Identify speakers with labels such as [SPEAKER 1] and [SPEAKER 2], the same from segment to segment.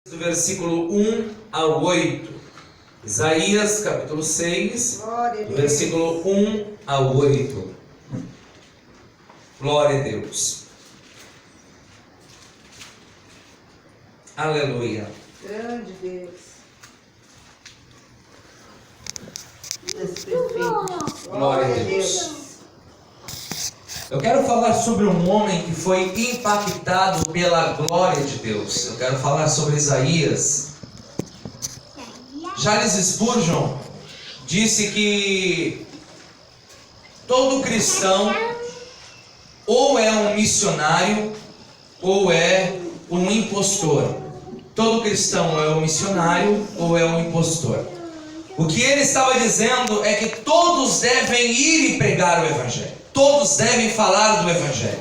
[SPEAKER 1] Do versículo 1 ao 8. Isaías, capítulo 6, do versículo 1 ao 8. Glória a Deus. Aleluia.
[SPEAKER 2] Grande Deus. Deus perfeito.
[SPEAKER 1] Glória a Deus. Eu quero falar sobre um homem que foi impactado pela glória de Deus. Eu quero falar sobre Isaías. Charles Spurgeon disse que todo cristão ou é um missionário ou é um impostor. Todo cristão é um missionário ou é um impostor. O que ele estava dizendo é que todos devem ir e pregar o Evangelho. Todos devem falar do Evangelho.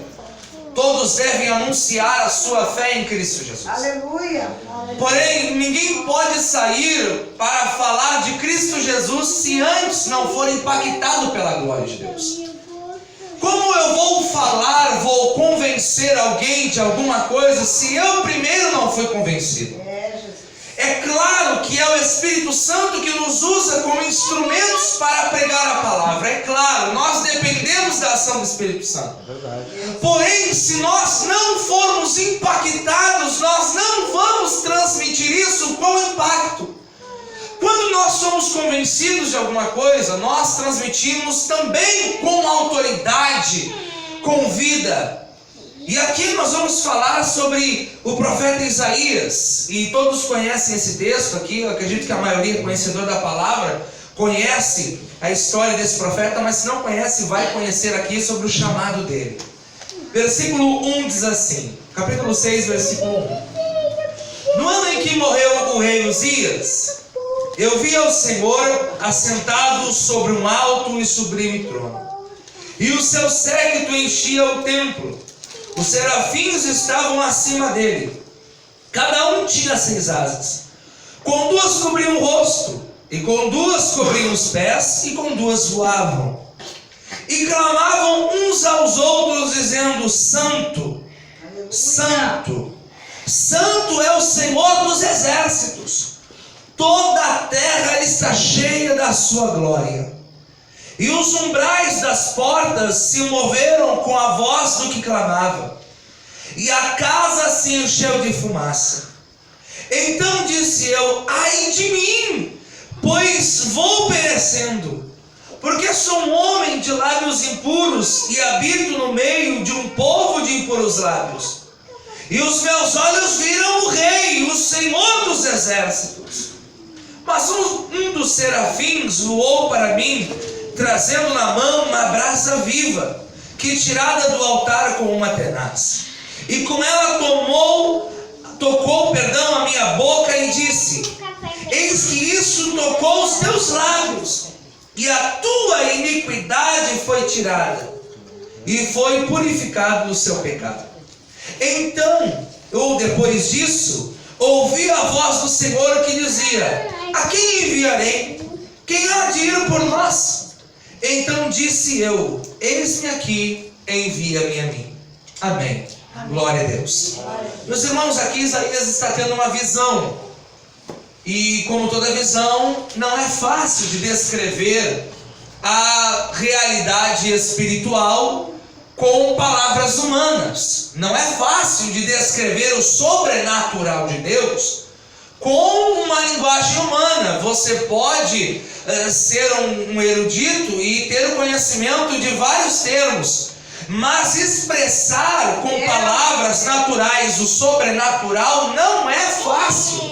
[SPEAKER 1] Todos devem anunciar a sua fé em Cristo Jesus.
[SPEAKER 2] Aleluia.
[SPEAKER 1] Porém, ninguém pode sair para falar de Cristo Jesus se antes não for impactado pela glória de Deus. Como eu vou falar, vou convencer alguém de alguma coisa se eu primeiro não fui convencido? É claro que é o Espírito Santo que nos usa como instrumentos para pregar a palavra. É claro, nós dependemos da ação do Espírito Santo. Porém, se nós não formos impactados, nós não vamos transmitir isso com impacto. Quando nós somos convencidos de alguma coisa, nós transmitimos também com autoridade, com vida. E aqui nós vamos falar sobre o profeta Isaías, e todos conhecem esse texto aqui. Eu acredito que a maioria conhecedor da palavra conhece a história desse profeta, mas se não conhece, vai conhecer aqui sobre o chamado dele. Versículo 1 diz assim, capítulo 6, versículo 1. No ano em que morreu o rei Uzias, eu vi ao Senhor assentado sobre um alto e sublime trono, e o seu séquito enchia o templo. Os serafins estavam acima dele. Cada um tinha 6 asas. Com 2 cobriam o rosto, e com 2 cobriam os pés, e com 2 voavam. E clamavam uns aos outros, dizendo: Santo, Santo, Santo é o Senhor dos exércitos. Toda a terra está cheia da sua glória. E os umbrais das portas se moveram com a voz do que clamava, e a casa se encheu de fumaça. Então disse eu: ai de mim, pois vou perecendo, porque sou um homem de lábios impuros e habito no meio de um povo de impuros lábios. E os meus olhos viram o Rei, o Senhor dos exércitos. Mas um dos serafins voou para mim, trazendo na mão uma brasa viva, que tirada do altar com uma tenaz. E com ela tocou a minha boca e disse: eis que isso tocou os teus lábios, e a tua iniquidade foi tirada, e foi purificado o seu pecado. Então, ou depois disso, ouvi a voz do Senhor que dizia: a quem enviarei? Quem há de ir por nós? Então disse eu: eis-me aqui, envia-me a mim. Amém. Glória a Deus. Meus irmãos, aqui Isaías está tendo uma visão. E como toda visão, não é fácil de descrever a realidade espiritual com palavras humanas. Não é fácil de descrever o sobrenatural de Deus com uma linguagem humana. Você pode ser um erudito e ter o conhecimento de vários termos, mas expressar com palavras naturais o sobrenatural não é fácil.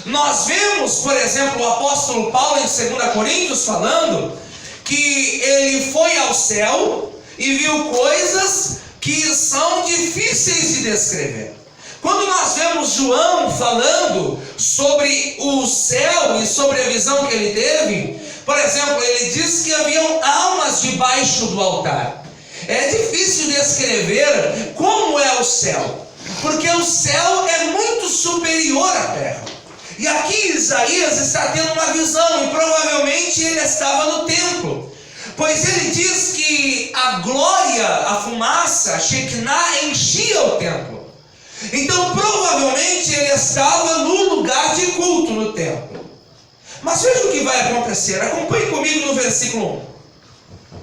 [SPEAKER 1] Nós vemos, por exemplo, o apóstolo Paulo em 2 Coríntios falando que ele foi ao céu e viu coisas que são difíceis de descrever. Quando nós vemos João falando sobre o céu e sobre a visão que ele teve, por exemplo, ele diz que haviam almas debaixo do altar. É difícil descrever como é o céu, porque o céu é muito superior à terra. E aqui Isaías está tendo uma visão, e provavelmente ele estava no templo, pois ele diz que a glória, a fumaça, a Shekinah, enchia o templo. Então provavelmente ele estava no lugar de culto no templo. Mas veja o que vai acontecer. Acompanhe comigo no versículo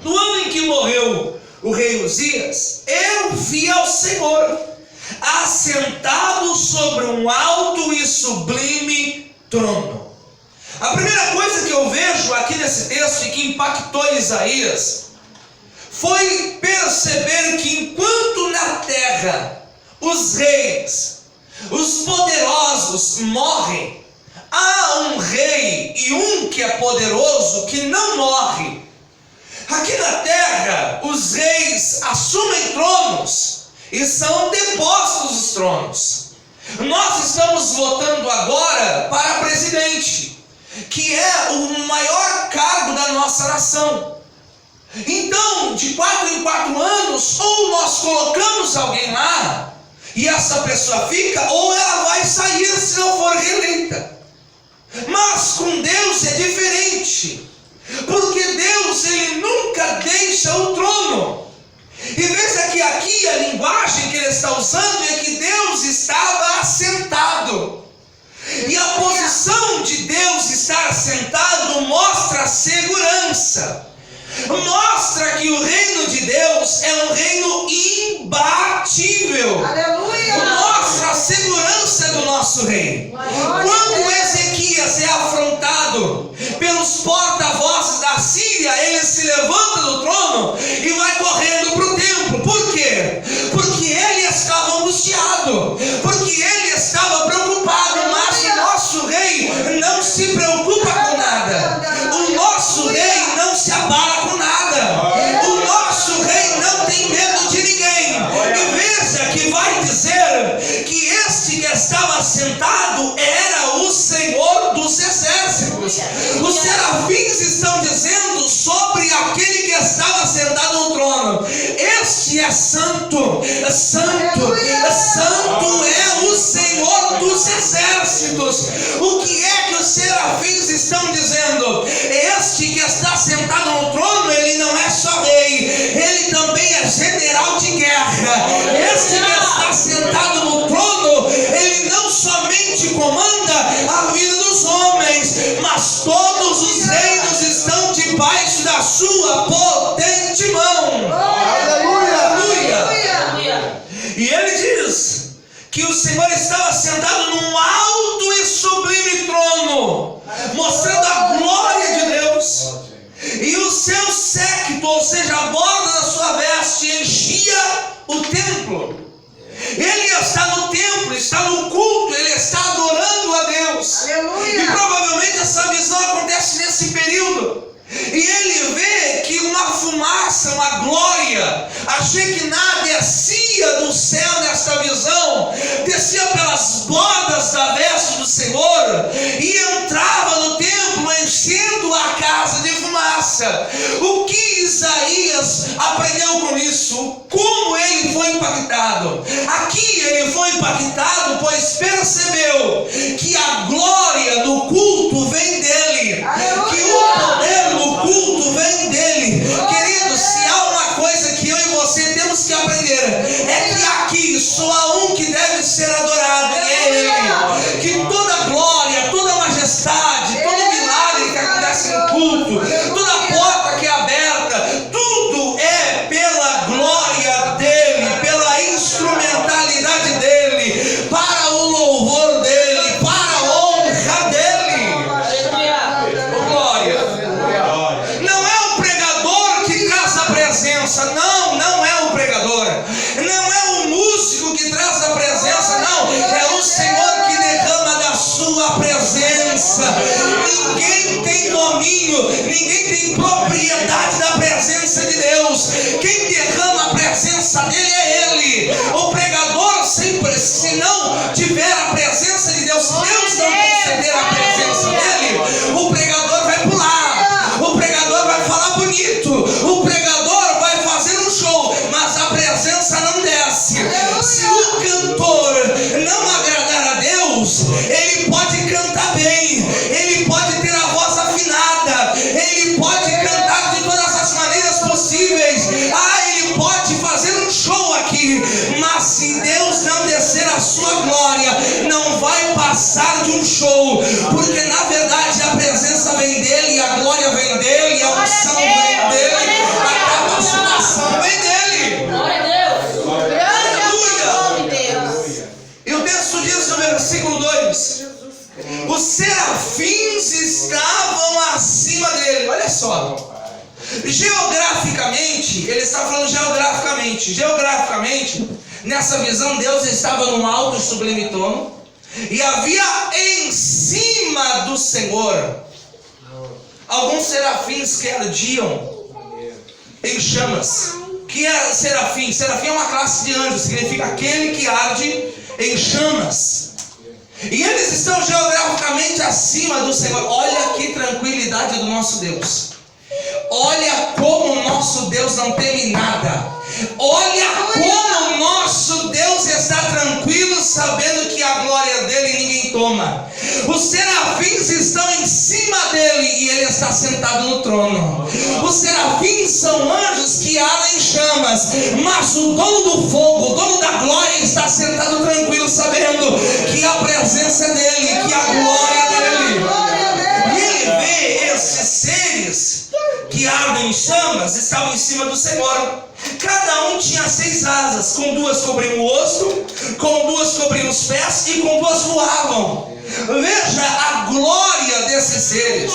[SPEAKER 1] 1. No ano em que morreu o rei Uzias, eu vi ao Senhor assentado sobre um alto e sublime trono. A primeira coisa que eu vejo aqui nesse texto e que impactou Isaías foi perceber que enquanto na terra os reis, os poderosos morrem, há um rei e um que é poderoso que não morre. Aqui na terra os reis assumem tronos e são depostos os tronos. Nós estamos votando agora para presidente, que é o maior cargo da nossa nação. Então, de 4 em 4 anos, ou nós colocamos alguém lá e essa pessoa fica, ou ela vai sair se não for reeleita. Mas com Deus é diferente, porque Deus ele nunca deixa o trono. E veja que aqui a linguagem que ele está usando é que Deus estava assentado. E a posição de Deus estar sentado mostra segurança. Mostra que o reino de Deus é um reino imbatível.
[SPEAKER 2] Aleluia!
[SPEAKER 1] Mostra a segurança do nosso rei. Quando Ezequias é afrontado pelos porta-vozes da Síria, ele se levanta do trono e vai correndo para o templo. Por quê? Porque ele estava angustiado, porque ele estava preocupado. Mas o nosso rei não se preocupa com nada. O nosso rei não se abala com nada. O nosso rei não tem medo de ninguém. E veja que vai dizer que este que estava sentado era o Senhor dos exércitos. Os serafins estão dizendo sobre aquele que estava sentado no trono: este é santo, santo, santo é o Senhor dos exércitos. O que é que os serafins estão dizendo? Este que está sentado no trono, ele não é só rei, ele também é general de guerra. Este que está sentado no trono, ele não somente comanda a vida dos homens, mas todos os reinos estão debaixo da sua potente mão. Aleluia! E ele diz que o Senhor estava sentado num alto e sublime trono, mostrando a glória de Deus. E o seu séquito, ou seja, a borda da sua veste, enchia o templo. Ele está no templo, está no culto, ele está adorando a Deus.
[SPEAKER 2] Aleluia!
[SPEAKER 1] E provavelmente essa visão acontece nesse período. E ele vê que uma fumaça, uma glória, a Shekinah descia do céu nesta visão, descia pelas bordas da veste do Senhor e entrava no templo, enchendo a casa de fumaça. O que Isaías aprendeu com isso? Como ele foi impactado? Aqui ele foi impactado, pois percebeu que a glória do culto vem dele.
[SPEAKER 2] Aleluia!
[SPEAKER 1] Que o poder do culto vem dele. Querido, se há uma coisa que eu e você temos que aprender, é que aqui só há um que deve ser adorado, e é ele. Que toda glória, toda majestade, todo milagre que acontece no culto, toda porta que é aberta, tudo é pela glória dele, pela instrumentalidade dele, para o louvor dele, para a honra dele. Oh, glória! Não é o pregador que traz a presença, não é o pregador, não é o músico que traz a presença, não, é o Senhor que derrama da sua presença. Ninguém tem domínio, ninguém tem propriedade da presença de Deus. Quem derrama a presença dele é ele. O pregador sempre, se não tiver a presença de Deus, se Deus não conceder a presença dele, o pregador vai pular, o pregador vai falar bonito, o pregador vai fazer um show, mas a presença não desce. Se o cantor não agradar a Deus, ele pode cantar bem, ele pode ter a voz afinada, ele pode cantar de todas as maneiras possíveis, ele pode fazer um show aqui, mas se Deus não descer a de um show, porque na verdade a presença vem dele, a glória vem dele, a unção vem dele, a capacitação vem dele.
[SPEAKER 3] Glória a Deus.
[SPEAKER 1] Aleluia. E o texto diz no versículo 2: os serafins estavam acima dele. Olha só. Geograficamente, ele está falando geograficamente, nessa visão, Deus estava num alto e sublime trono, e havia em cima do Senhor alguns serafins que ardiam em chamas. Que é serafim? Serafim é uma classe de anjos, significa aquele que arde em chamas. E eles estão geograficamente acima do Senhor. Olha que tranquilidade do nosso Deus. Olha como o nosso Deus não teme nada. Olha como o nosso Deus está tranquilo, sabendo que a glória dele ninguém toma. Os serafins estão em cima dele e ele está sentado no trono. Os serafins são anjos que ardem em chamas, mas o dono do fogo, o dono da glória, está sentado tranquilo, sabendo que a presença é dele, que a glória é dele. E ele vê esses seres que ardem em chamas, estavam em cima do Senhor. Cada um tinha 6 asas, com 2 cobriam o rosto, com 2 cobriam os pés e com 2 voavam. Veja a glória desses seres.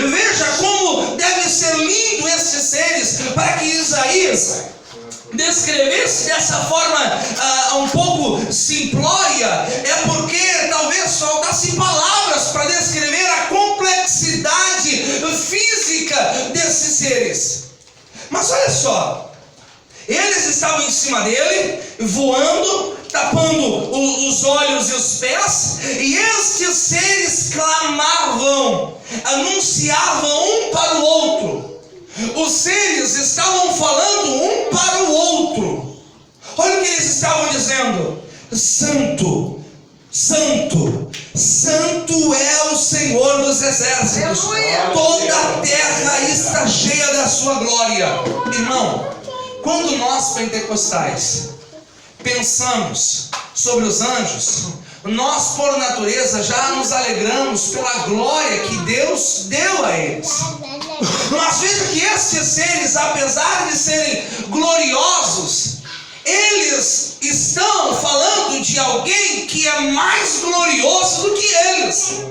[SPEAKER 1] Veja como deve ser lindo esses seres, para que Isaías descrevesse dessa forma um pouco simplória, é porque talvez faltassem palavras para descrever a complexidade física desses seres. Mas olha só, eles estavam em cima dele, voando, tapando os olhos e os pés, e estes seres clamavam, anunciavam um para o outro. Os seres estavam falando um para o outro. Olha o que eles estavam dizendo: Santo, Santo, Santo é o Senhor dos exércitos. Toda a terra está cheia da sua glória. Irmão, quando nós pentecostais pensamos sobre os anjos, nós por natureza já nos alegramos pela glória que Deus deu a eles. Mas veja que estes seres, apesar de serem gloriosos, eles estão falando de alguém que é mais glorioso do que eles.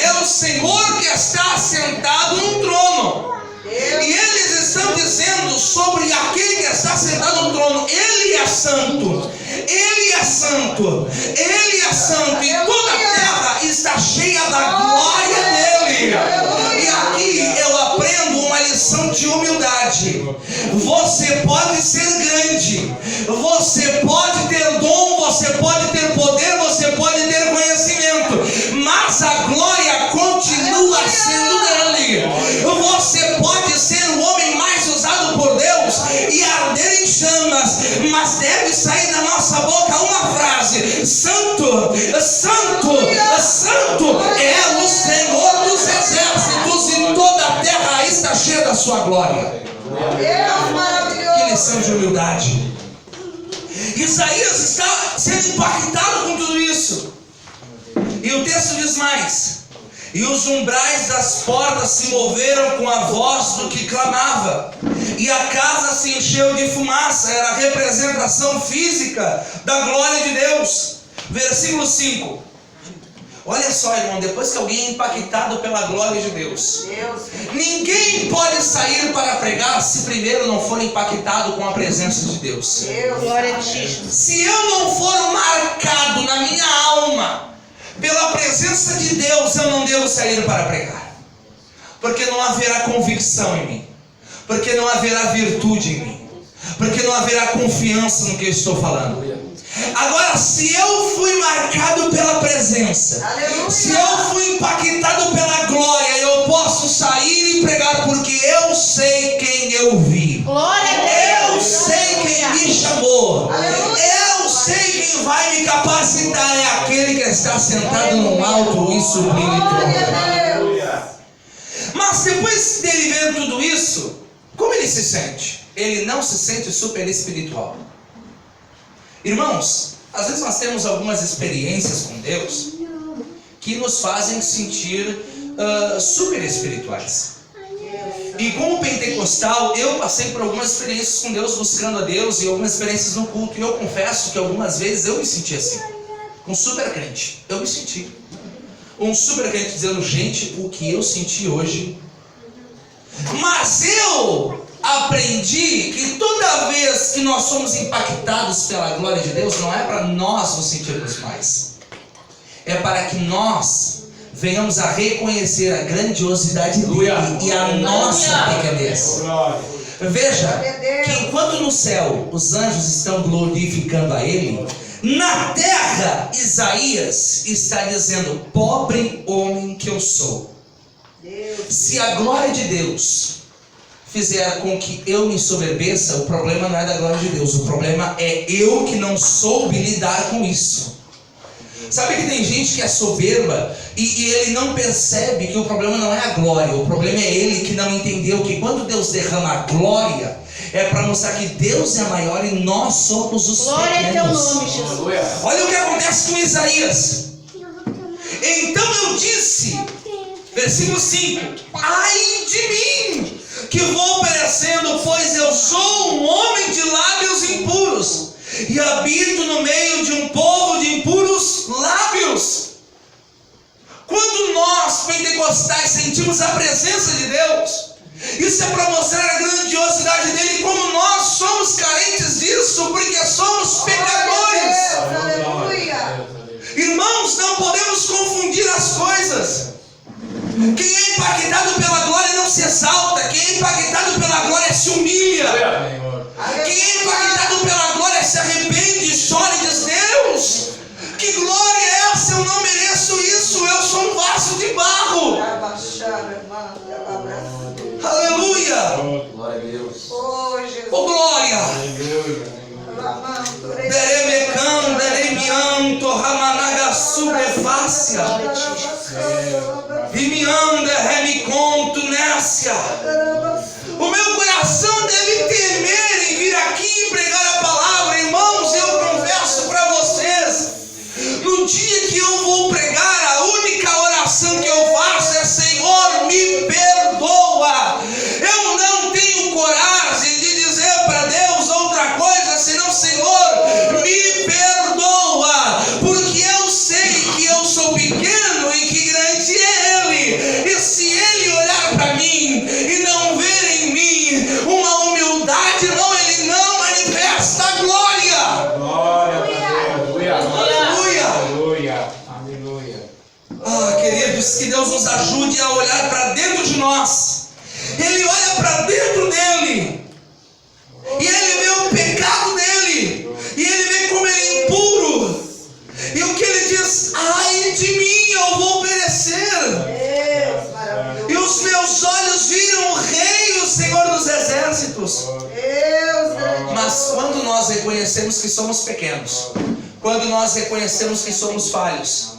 [SPEAKER 1] É o Senhor que está sentado no trono. E eles estão dizendo sobre aquele que está sentado no trono: Ele é santo, Ele é santo, Ele é santo, e toda a terra está cheia da glória dele. E aqui eu aprendo uma lição de humildade. Você pode ser grande, você pode ter dom, você pode ter poder, você pode ter conhecimento, mas a glória continua sendo dele. Você pode ser o homem mais usado por Deus e arder em chamas, mas deve sair da nossa boca uma frase: Santo, Santo, Santo é o Senhor dos exércitos, e toda a terra está cheia da sua glória. Que lição de humildade. Isaías está sendo impactado com tudo isso. E o texto diz mais: e os umbrais das portas se moveram com a voz do que clamava, e a casa se encheu de fumaça. Era a representação física da glória de Deus. Versículo 5. Olha só, irmão, depois que alguém é impactado pela glória de Deus, ninguém pode sair para pregar se primeiro não for impactado com a presença de Deus.
[SPEAKER 3] Glória a Ti.
[SPEAKER 1] Se eu não for marcado na minha alma pela presença de Deus, eu não devo sair para pregar, porque não haverá convicção em mim, porque não haverá virtude em mim, porque não haverá confiança no que eu estou falando. Agora, se eu fui marcado pela presença, se eu fui impactado pela glória, eu posso sair e pregar, porque eu sei quem eu vi.
[SPEAKER 3] Glória a
[SPEAKER 1] Eu
[SPEAKER 3] Deus.
[SPEAKER 1] sei quem me chamou. Eu sei quem vai me capacitar. É aquele que está sentado num alto e sublime trono. Mas depois dele ver tudo isso, como ele se sente? Ele não se sente super espiritual. Irmãos, às vezes nós temos algumas experiências com Deus que nos fazem sentir super espirituais. E como pentecostal, eu passei por algumas experiências com Deus, buscando a Deus, e algumas experiências no culto, e eu confesso que algumas vezes eu me senti assim, um super crente. Eu me senti um super crente dizendo, gente, o que eu senti hoje. Mas eu aprendi que toda vez que nós somos impactados pela glória de Deus, não é para nós nos sentirmos mais, é para que nós venhamos a reconhecer a grandiosidade dele e a nossa pequenez. Veja que enquanto no céu os anjos estão glorificando a ele, na terra Isaías está dizendo, pobre homem que eu sou. Se a glória de Deus fizer com que eu me ensoberbeça, o problema não é da glória de Deus, o problema é eu que não soube lidar com isso. Sabe que tem gente que é soberba e ele não percebe que o problema não é a glória, o problema é ele que não entendeu que quando Deus derrama a glória, é para mostrar que Deus é maior e nós somos os
[SPEAKER 3] Glória
[SPEAKER 1] pequenos.
[SPEAKER 3] é teu nome, Jesus.
[SPEAKER 1] Olha o que acontece com Isaías. Então eu disse, versículo 5, ai de mim, que vou perecendo, pois eu sou um homem de lábios impuros, e habito no meio de um povo de impuros lábios. Quando nós, pentecostais, sentimos a presença de Deus, isso é para mostrar a grandiosidade dele, e como nós somos carentes disso, porque somos pecadores.
[SPEAKER 2] Aleluia.
[SPEAKER 1] Irmãos, não podemos confundir as coisas. Quem é impactado pela glória não se exalta. Quem é impactado pela glória se humilha. Quem é impactado pela glória se arrepende, chora e diz, Deus, que glória é essa? Eu não mereço isso. Eu sou um vaso de barro. Aleluia.
[SPEAKER 4] Glória a Deus.
[SPEAKER 1] Oh, glória. Deremecam, deremianto, ramanaga subrefácia. Vimianda, remiconto, nécia. O meu coração deve temer em vir aqui e pregar a palavra. Irmãos, eu confesso para vocês, no dia que eu vou pregar, a única oração que eu faço é, Senhor, me perdoa. Eu não tenho coragem de dizer para Deus outra coisa, senão, Senhor, me perdoa, porque eu sei que eu sou pequeno e que grande é Ele. E se Ele olhar para mim e não ver em mim uma humildade, irmão, Ele não manifesta a glória.
[SPEAKER 4] Glória a Deus.
[SPEAKER 1] Aleluia.
[SPEAKER 4] Aleluia. Aleluia.
[SPEAKER 1] Ah, queridos, que Deus nos ajude a olhar para dentro de nós. Ele olha para dentro dele e ele vê o pecado dele, e ele vê como ele é impuro, e o que ele diz, ai de mim, eu vou perecer. E os meus olhos viram o Rei, o Senhor dos Exércitos. Mas quando nós reconhecemos que somos pequenos, quando nós reconhecemos que somos falhos,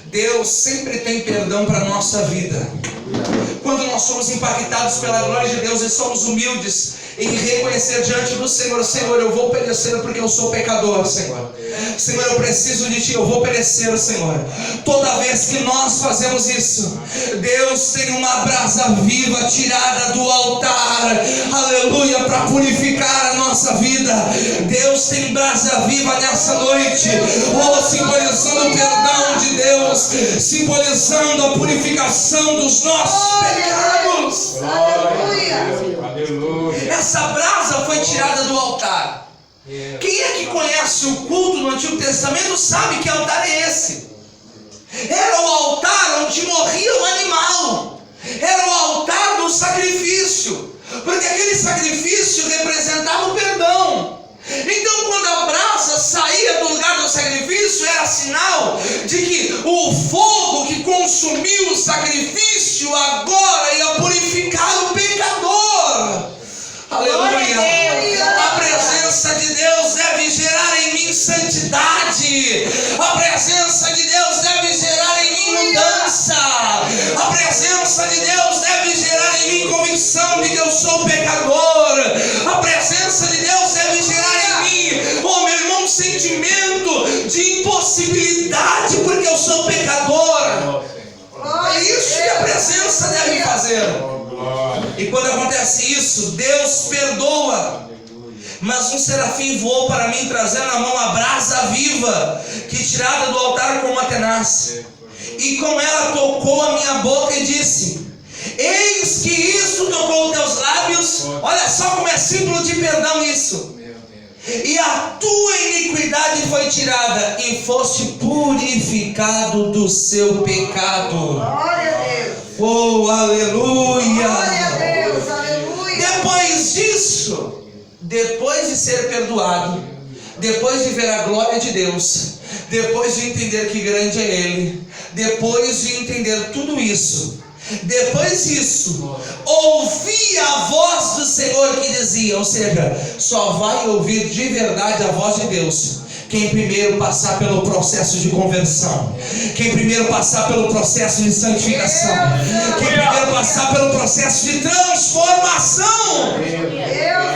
[SPEAKER 1] Deus sempre tem perdão para a nossa vida. Quando nós somos impactados pela glória de Deus e somos humildes em reconhecer diante do Senhor, Senhor, eu vou perecer porque eu sou pecador, Senhor. Senhor, eu preciso de Ti, eu vou perecer, Senhor. Toda vez que nós fazemos isso, Deus tem uma brasa viva tirada do altar, aleluia, para purificar a nossa vida. Deus tem brasa viva nessa noite, simbolizando o perdão de Deus, simbolizando a purificação dos nossos pecados.
[SPEAKER 2] Aleluia.
[SPEAKER 4] Aleluia.
[SPEAKER 1] Essa brasa foi tirada do altar. Quem é que conhece o culto no Antigo Testamento sabe que altar é esse. Era o altar onde morria o animal. Era o altar do sacrifício, porque aquele sacrifício representava o perdão. Então, quando a brasa saía do lugar do sacrifício, era sinal de que o fogo que consumiu o sacrifício agora ia purificar o pecador. Aleluia. A presença de Deus deve gerar em mim santidade. A presença de Deus deve gerar em mim mudança. A presença de Deus deve gerar em mim convicção de que eu sou pecador. A presença de Deus deve gerar em mim, oh meu irmão, um sentimento de impossibilidade, porque eu sou pecador. poder.
[SPEAKER 4] Glória.
[SPEAKER 1] E quando acontece isso, Deus perdoa. Mas um serafim voou para mim, trazendo na mão a brasa viva, que tirada do altar com uma tenaz. E com ela tocou a minha boca e disse: eis que isso tocou teus lábios. Olha só como é símbolo de perdão isso. E a tua iniquidade foi tirada, e foste purificado do seu pecado.
[SPEAKER 2] Glória a Deus.
[SPEAKER 1] Oh, aleluia!
[SPEAKER 2] Glória a Deus. Aleluia.
[SPEAKER 1] Depois disso, depois de ser perdoado, depois de ver a glória de Deus, depois de entender que grande é Ele, depois de entender tudo isso, depois disso, ouvi a voz do Senhor que dizia, ou seja, só vai ouvir de verdade a voz de Deus quem primeiro passar pelo processo de conversão, quem primeiro passar pelo processo de santificação, quem primeiro passar pelo processo de transformação.
[SPEAKER 2] Deus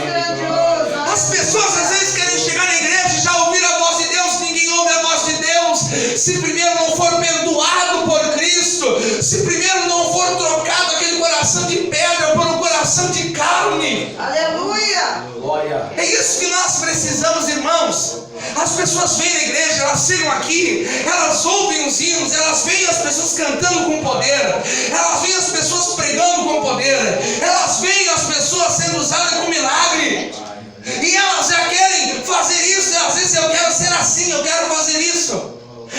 [SPEAKER 2] grandioso.
[SPEAKER 1] As pessoas às vezes querem chegar na igreja e já ouvir a voz de Deus. Ninguém ouve a voz de Deus se primeiro não for perdoado por Cristo, se primeiro não for trocado aquele coração de pedra por um coração de carne.
[SPEAKER 2] Aleluia.
[SPEAKER 1] É isso que nós precisamos, irmãos. As pessoas vêm na igreja, elas chegam aqui, elas ouvem os hinos, elas veem as pessoas cantando com poder, elas veem as pessoas pregando com poder, elas veem as pessoas sendo usadas com milagre, e elas já querem fazer isso. E às vezes eu quero ser assim, eu quero fazer isso.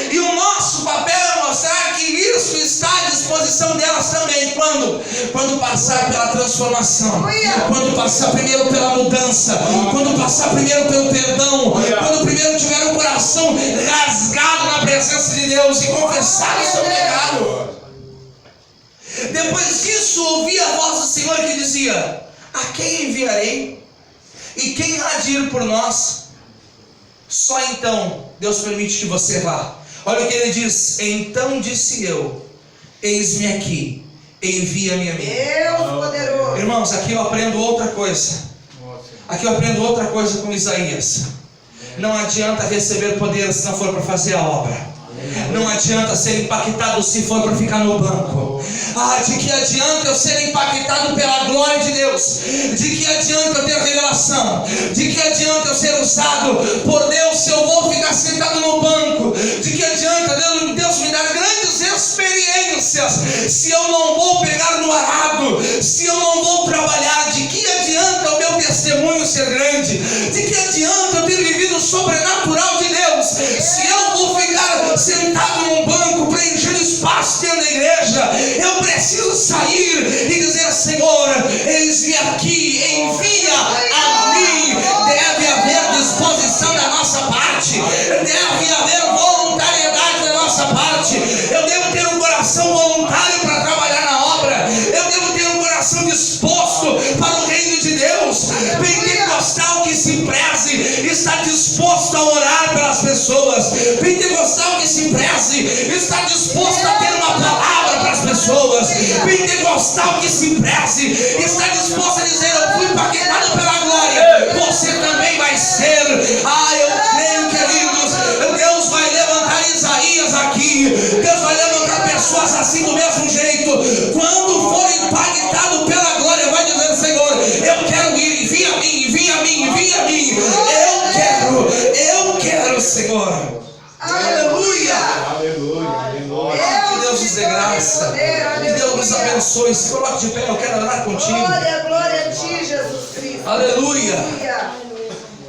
[SPEAKER 1] E o nosso papel é mostrar que isso está à disposição delas também. Quando passar pela transformação, quando passar primeiro pela mudança, quando passar primeiro pelo perdão, quando primeiro tiver o coração rasgado na presença de Deus e confessar o seu pecado. Depois disso, ouvi a voz do Senhor que dizia: a quem enviarei? E quem há de ir por nós? Só então Deus permite que você vá. Olha o que ele diz: então disse eu, eis-me aqui, envia-me a mim.
[SPEAKER 2] Deus poderoso.
[SPEAKER 1] Irmãos, aqui eu aprendo outra coisa. Aqui eu aprendo outra coisa com Isaías. Não adianta receber poder se não for para fazer a obra. Não adianta ser impactado se for para ficar no banco. De que adianta eu ser impactado pela glória de Deus? De que adianta eu ter revelação? De que adianta eu ser usado por Deus se eu vou ficar sentado no banco? De que adianta Deus me dar grandes experiências se eu não vou pegar no arado? Se eu não vou trabalhar? De que adianta o meu testemunho ser grande? De que adianta eu ter vivido o sobrenatural de Deus se eu vou ficar sentado num banco preenchendo espaço dentro da igreja? Eu preciso sair e dizer: Senhor, eis-me aqui, envia a mim. Deve haver disposição da nossa parte, deve haver voluntariedade da nossa parte. Eu devo ter um coração voluntário para trabalhar na obra, eu devo ter um coração disposto para o reino de Deus. Pentecostal que se preze está disposto a orar pelas pessoas. Pentecostal que se preze está disposto a ter uma palavra para as pessoas. Pentecostal que se preze está disposto a dizer: eu fui impactado pela glória, você também vai ser. Eu creio, queridos, Deus vai levantar Isaías aqui. Deus vai levantar pessoas assim do mesmo jeito. Quando for impactado pela glória, vai dizer: Senhor, eu quero ir, envia a mim, envia a mim, envia a mim. Eu quero, Senhor. Aleluia.
[SPEAKER 2] Aleluia.
[SPEAKER 1] Que Deus nos dê graça. Que Deus nos abençoe. Se coloque de pé, eu quero orar contigo.
[SPEAKER 2] Glória a ti, Jesus Cristo.
[SPEAKER 1] Aleluia.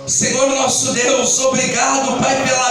[SPEAKER 1] Senhor nosso Deus, obrigado, Pai, pela